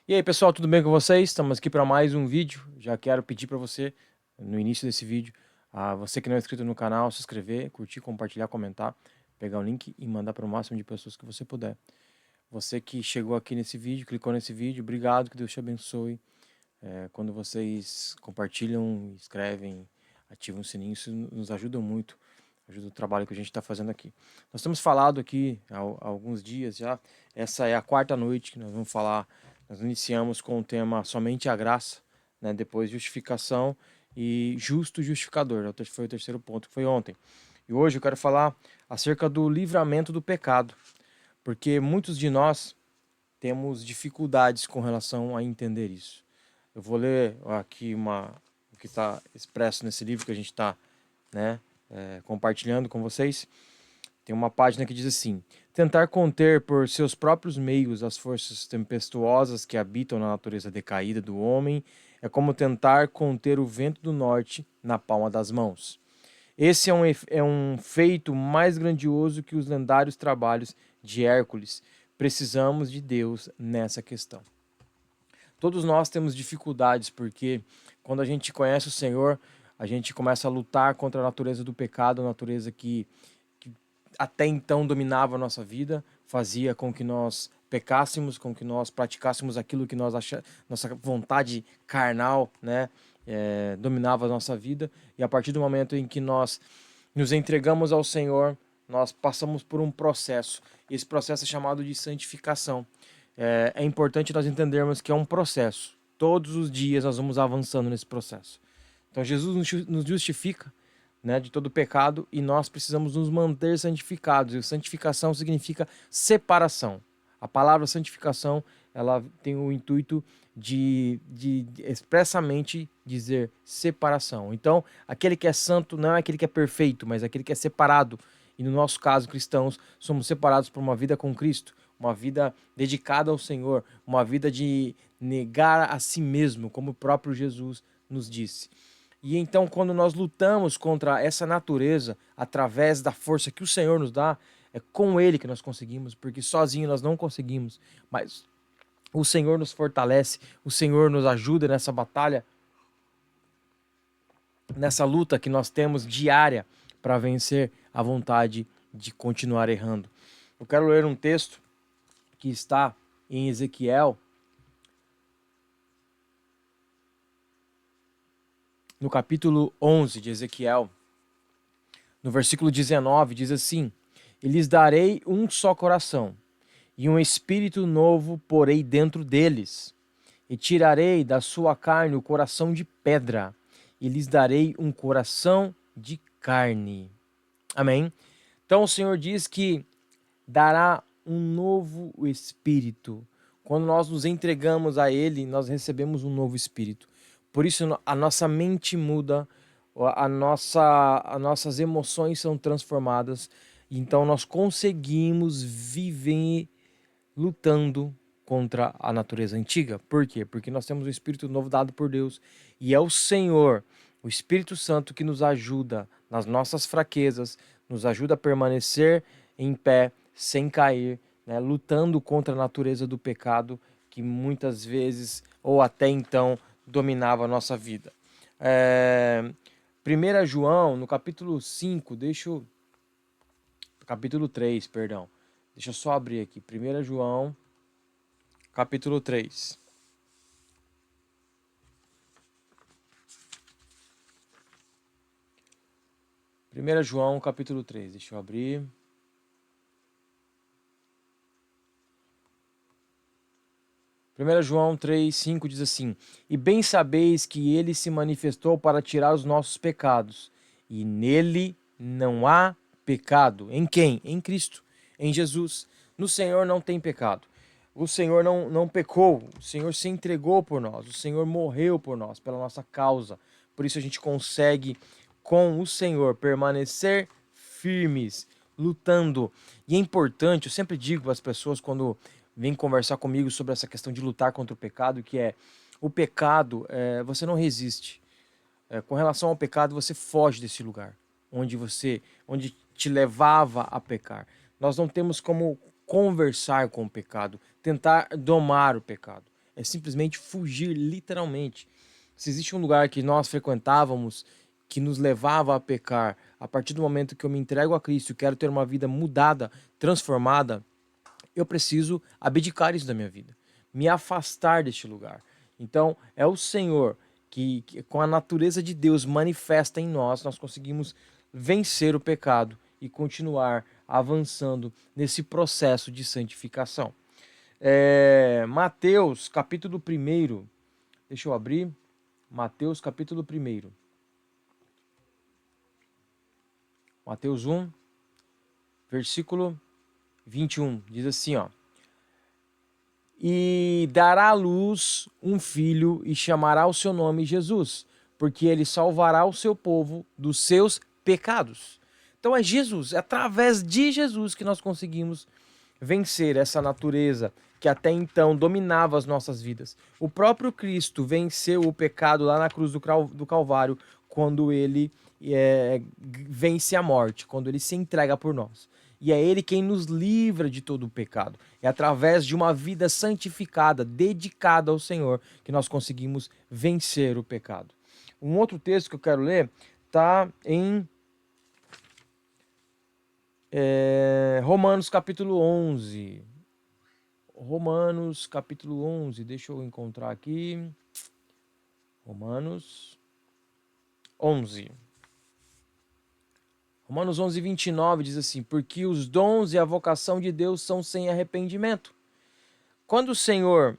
E aí, pessoal, tudo bem com vocês? Estamos aqui para mais um vídeo. Já quero pedir para você, no início desse vídeo, a você que não é inscrito no canal, se inscrever, curtir, compartilhar, comentar, pegar o link e mandar para o máximo de pessoas que você puder. Você que chegou aqui nesse vídeo, clicou nesse vídeo, obrigado, que Deus te abençoe. Quando vocês compartilham, escrevem, ativam o sininho, isso nos ajuda muito, ajuda o trabalho que a gente está fazendo aqui. Nós temos falado aqui há alguns dias já, essa é a quarta noite que nós vamos falar. Nós iniciamos com o tema Somente a Graça, né? Depois justificação e justo justificador, né? Foi o terceiro ponto, que foi ontem. E hoje eu quero falar acerca do livramento do pecado, porque muitos de nós temos dificuldades com relação a entender isso. Eu vou ler aqui o que está expresso nesse livro que a gente está, né, compartilhando com vocês. Tem uma página que diz assim: tentar conter por seus próprios meios as forças tempestuosas que habitam na natureza decaída do homem é como tentar conter o vento do norte na palma das mãos. Esse é um feito mais grandioso que os lendários trabalhos de Hércules. Precisamos de Deus nessa questão. Todos nós temos dificuldades porque quando a gente conhece o Senhor, a gente começa a lutar contra a natureza do pecado, a natureza que até então dominava a nossa vida, fazia com que nós pecássemos, com que nós praticássemos aquilo que nossa vontade carnal, né, dominava a nossa vida. E a partir do momento em que nós nos entregamos ao Senhor, nós passamos por um processo. Esse processo é chamado de santificação. É importante nós entendermos que é um processo. Todos os dias nós vamos avançando nesse processo. Então Jesus nos justifica, né, de todo pecado, e nós precisamos nos manter santificados. E santificação significa separação. A palavra santificação, ela tem o intuito de expressamente dizer separação. Então, aquele que é santo não é aquele que é perfeito, mas aquele que é separado. E no nosso caso, cristãos, somos separados por uma vida com Cristo, uma vida dedicada ao Senhor, uma vida de negar a si mesmo, como o próprio Jesus nos disse. E então, quando nós lutamos contra essa natureza, através da força que o Senhor nos dá, é com Ele que nós conseguimos, porque sozinho nós não conseguimos. Mas o Senhor nos fortalece, o Senhor nos ajuda nessa batalha, nessa luta que nós temos diária para vencer a vontade de continuar errando. Eu quero ler um texto que está em Ezequiel, no capítulo 11 de Ezequiel, no versículo 19, diz assim: E lhes darei um só coração, e um espírito novo porei dentro deles, e tirarei da sua carne o coração de pedra, e lhes darei um coração de carne. Amém? Então o Senhor diz que dará um novo espírito. Quando nós nos entregamos a Ele, nós recebemos um novo espírito. Por isso a nossa mente muda, as nossas emoções são transformadas. Então nós conseguimos viver lutando contra a natureza antiga. Por quê? Porque nós temos o Espírito novo dado por Deus. E é o Senhor, o Espírito Santo, que nos ajuda nas nossas fraquezas, nos ajuda a permanecer em pé, sem cair, né? Lutando contra a natureza do pecado que muitas vezes, ou até então, dominava a nossa vida. 1 João, no capítulo 5, capítulo 3, perdão. Deixa eu só abrir aqui. 1 João, capítulo 3. Primeira João, capítulo 3. Deixa eu abrir. Primeira João 3, 5 diz assim: E bem sabeis que ele se manifestou para tirar os nossos pecados, e nele não há pecado. Em quem? Em Cristo, em Jesus. No Senhor não tem pecado. O Senhor não pecou, o Senhor se entregou por nós, o Senhor morreu por nós, pela nossa causa. Por isso a gente consegue, com o Senhor, permanecer firmes, lutando. E é importante, eu sempre digo para as pessoas quando vêm conversar comigo sobre essa questão de lutar contra o pecado, que é o pecado, você não resiste. Com relação ao pecado, você foge desse lugar onde te levava a pecar. Nós não temos como conversar com o pecado, tentar domar o pecado. é simplesmente fugir, literalmente. Se existe um lugar que nós frequentávamos que nos levava a pecar, a partir do momento que eu me entrego a Cristo e quero ter uma vida mudada, transformada, eu preciso abdicar isso da minha vida, me afastar deste lugar. Então, é o Senhor que com a natureza de Deus manifesta em nós, nós conseguimos vencer o pecado e continuar avançando nesse processo de santificação. Mateus, capítulo 1, deixa eu abrir, Mateus, capítulo 1. Mateus 1, versículo 21, diz assim, ó: E dará à luz um filho e chamará o seu nome Jesus, porque ele salvará o seu povo dos seus pecados. Então é Jesus, é através de Jesus que nós conseguimos vencer essa natureza que até então dominava as nossas vidas. O próprio Cristo venceu o pecado lá na cruz do Calvário, quando ele vence a morte, quando ele se entrega por nós. E é ele quem nos livra de todo o pecado. É através de uma vida santificada, dedicada ao Senhor, que nós conseguimos vencer o pecado. Um outro texto que eu quero ler está em Romanos capítulo 11. Romanos capítulo 11, deixa eu encontrar aqui. Romanos 11. Romanos 11, 29 diz assim: porque os dons e a vocação de Deus são sem arrependimento. Quando o Senhor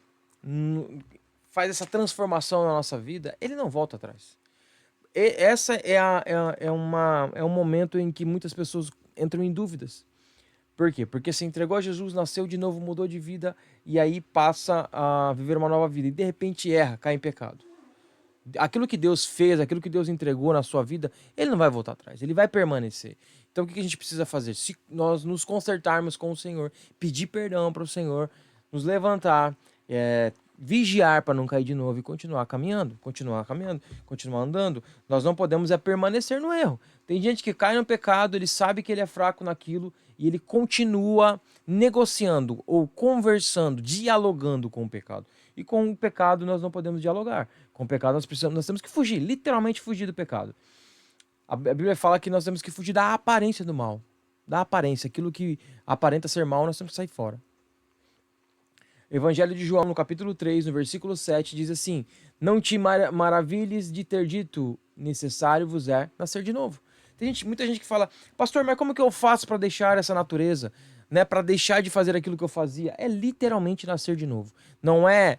faz essa transformação na nossa vida, ele não volta atrás. Essa é um momento em que muitas pessoas entram em dúvidas. Por quê? Porque se entregou a Jesus, nasceu de novo, mudou de vida e aí passa a viver uma nova vida. E de repente erra, cai em pecado. Aquilo que Deus fez, aquilo que Deus entregou na sua vida, ele não vai voltar atrás, ele vai permanecer. Então o que a gente precisa fazer? Se nós nos consertarmos com o Senhor, pedir perdão para o Senhor, nos levantar, vigiar para não cair de novo e continuar caminhando, continuar andando. Nós não podemos permanecer no erro. Tem gente que cai no pecado, ele sabe que ele é fraco naquilo e ele continua negociando ou conversando, dialogando com o pecado. E com o pecado nós não podemos dialogar. Com o pecado nós temos que fugir, literalmente fugir do pecado. A Bíblia fala que nós temos que fugir da aparência do mal. Da aparência, aquilo que aparenta ser mal, nós temos que sair fora. Evangelho de João, no capítulo 3, no versículo 7, diz assim: não te maravilhes de ter dito, necessário vos é nascer de novo. Tem muita gente que fala: pastor, mas como que eu faço para deixar essa natureza? Né, para deixar de fazer aquilo que eu fazia? É literalmente nascer de novo. Não é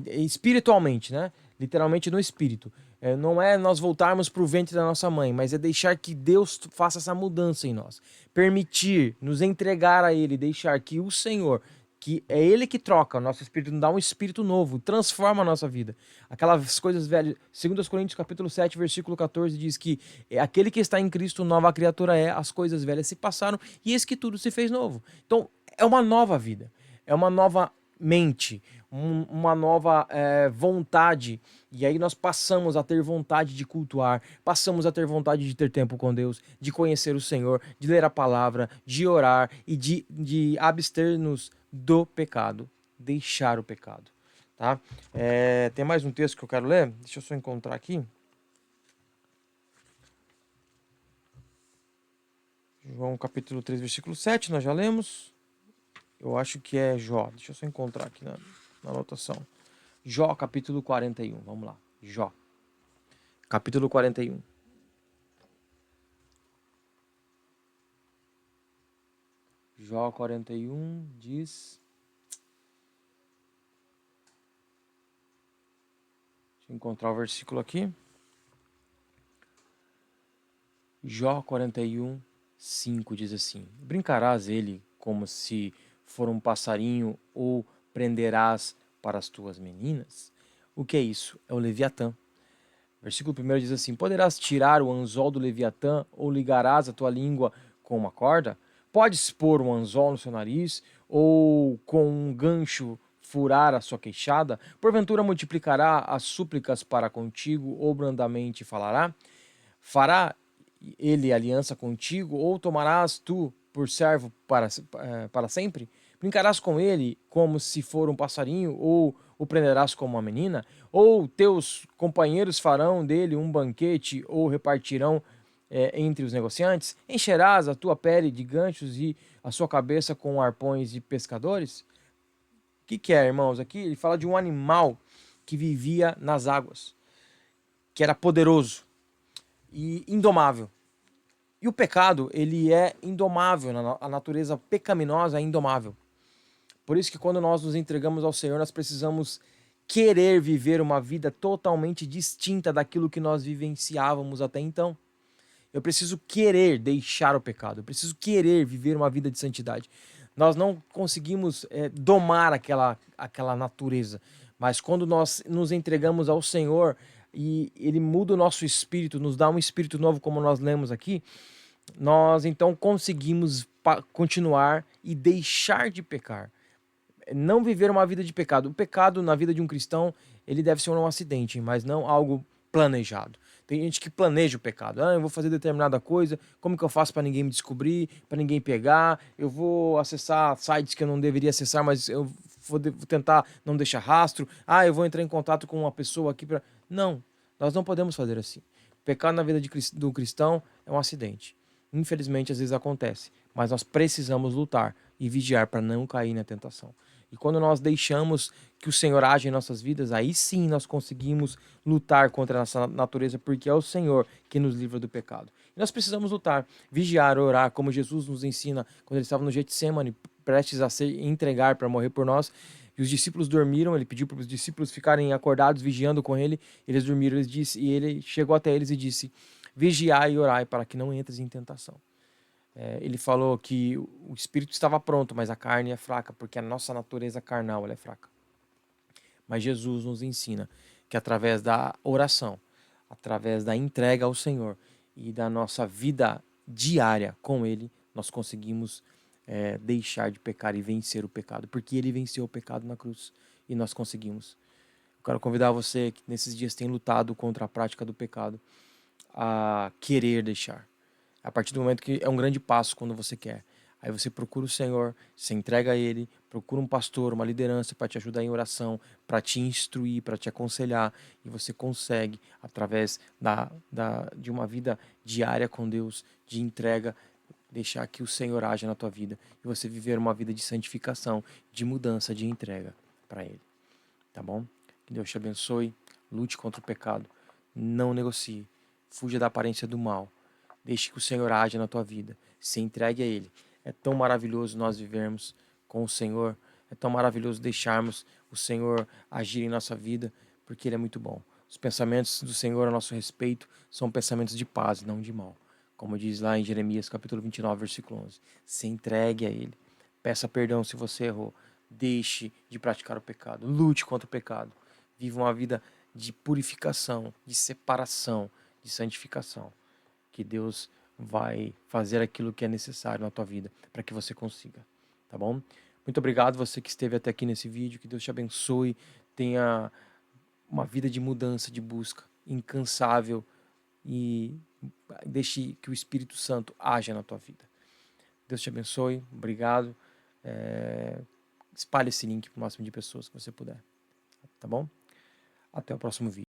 espiritualmente, né? Literalmente no espírito. Não é nós voltarmos para o ventre da nossa mãe, mas é deixar que Deus faça essa mudança em nós. Permitir, nos entregar a Ele, deixar que o Senhor, que é Ele que troca o nosso espírito, nos dá um espírito novo, transforma a nossa vida. Aquelas coisas velhas, 2 Coríntios capítulo 7, versículo 14, diz que aquele que está em Cristo, nova criatura é, as coisas velhas se passaram e eis que tudo se fez novo. Então, é uma nova vida, é uma nova mente, uma nova vontade, e aí nós passamos a ter vontade de cultuar, passamos a ter vontade de ter tempo com Deus, de conhecer o Senhor, de ler a palavra, de orar e de abster-nos do pecado, deixar o pecado, tá? Tem mais um texto que eu quero ler, deixa eu só encontrar aqui. João capítulo 3, versículo 7, nós já lemos. Eu acho que é Jó, deixa eu só encontrar aqui na anotação. Jó, capítulo 41, vamos lá. Jó, capítulo 41. Jó 41 diz... Deixa eu encontrar o versículo aqui. Jó 41, 5 diz assim: brincarás ele como se for um passarinho ou prenderás para as tuas meninas? O que é isso? É o Leviatã. Versículo 1 diz assim: poderás tirar o anzol do Leviatã ou ligarás a tua língua com uma corda? Podes pôr um anzol no seu nariz ou com um gancho furar a sua queixada? Porventura multiplicará as súplicas para contigo ou brandamente falará? Fará ele aliança contigo ou tomarás tu por servo para sempre? Brincarás com ele como se for um passarinho ou o prenderás como uma menina? Ou teus companheiros farão dele um banquete ou repartirão entre os negociantes? Encherás a tua pele de ganchos e a sua cabeça com arpões de pescadores? O que é, irmãos? Aqui ele fala de um animal que vivia nas águas, que era poderoso e indomável. E o pecado, ele é indomável, a natureza pecaminosa é indomável. Por isso que quando nós nos entregamos ao Senhor, nós precisamos querer viver uma vida totalmente distinta daquilo que nós vivenciávamos até então. Eu preciso querer deixar o pecado, eu preciso querer viver uma vida de santidade. Nós não conseguimos domar aquela natureza, mas quando nós nos entregamos ao Senhor e Ele muda o nosso espírito, nos dá um espírito novo, como nós lemos aqui, nós então conseguimos continuar e deixar de pecar. Não viver uma vida de pecado. O pecado na vida de um cristão, ele deve ser um acidente, mas não algo planejado. Tem gente que planeja o pecado. Eu vou fazer determinada coisa, como que eu faço para ninguém me descobrir, para ninguém pegar? Eu vou acessar sites que eu não deveria acessar, mas eu vou tentar não deixar rastro. Eu vou entrar em contato com uma pessoa aqui para... Não, nós não podemos fazer assim. O pecado na vida do cristão é um acidente. Infelizmente, às vezes acontece, mas nós precisamos lutar e vigiar para não cair na tentação. E quando nós deixamos que o Senhor age em nossas vidas, aí sim nós conseguimos lutar contra a nossa natureza, porque é o Senhor que nos livra do pecado. E nós precisamos lutar, vigiar, orar, como Jesus nos ensina quando ele estava no Getsemane, prestes a se entregar para morrer por nós. E os discípulos dormiram, ele pediu para os discípulos ficarem acordados, vigiando com ele. Eles dormiram, e ele chegou até eles e disse: vigiai e orai para que não entres em tentação. Ele falou que o espírito estava pronto, mas a carne é fraca, porque a nossa natureza carnal ela é fraca. Mas Jesus nos ensina que através da oração, através da entrega ao Senhor e da nossa vida diária com Ele, nós conseguimos deixar de pecar e vencer o pecado, porque Ele venceu o pecado na cruz e nós conseguimos. Eu quero convidar você que nesses dias tem lutado contra a prática do pecado a querer deixar. A partir do momento que é um grande passo quando você quer. Aí você procura o Senhor, se entrega a Ele, procura um pastor, uma liderança para te ajudar em oração, para te instruir, para te aconselhar. E você consegue, através de uma vida diária com Deus, de entrega, deixar que o Senhor haja na tua vida. E você viver uma vida de santificação, de mudança, de entrega para Ele. Tá bom? Que Deus te abençoe. Lute contra o pecado. Não negocie. Fuja da aparência do mal. Deixe que o Senhor age na tua vida. Se entregue a Ele. É tão maravilhoso nós vivermos com o Senhor. É tão maravilhoso deixarmos o Senhor agir em nossa vida, porque Ele é muito bom. Os pensamentos do Senhor a nosso respeito são pensamentos de paz, não de mal. Como diz lá em Jeremias capítulo 29, versículo 11. Se entregue a Ele. Peça perdão se você errou. Deixe de praticar o pecado. Lute contra o pecado. Viva uma vida de purificação, de separação, de santificação. Que Deus vai fazer aquilo que é necessário na tua vida para que você consiga, tá bom? Muito obrigado você que esteve até aqui nesse vídeo, que Deus te abençoe, tenha uma vida de mudança, de busca, incansável e deixe que o Espírito Santo haja na tua vida. Deus te abençoe, obrigado, espalhe esse link para o máximo de pessoas que você puder, tá bom? Até o próximo vídeo.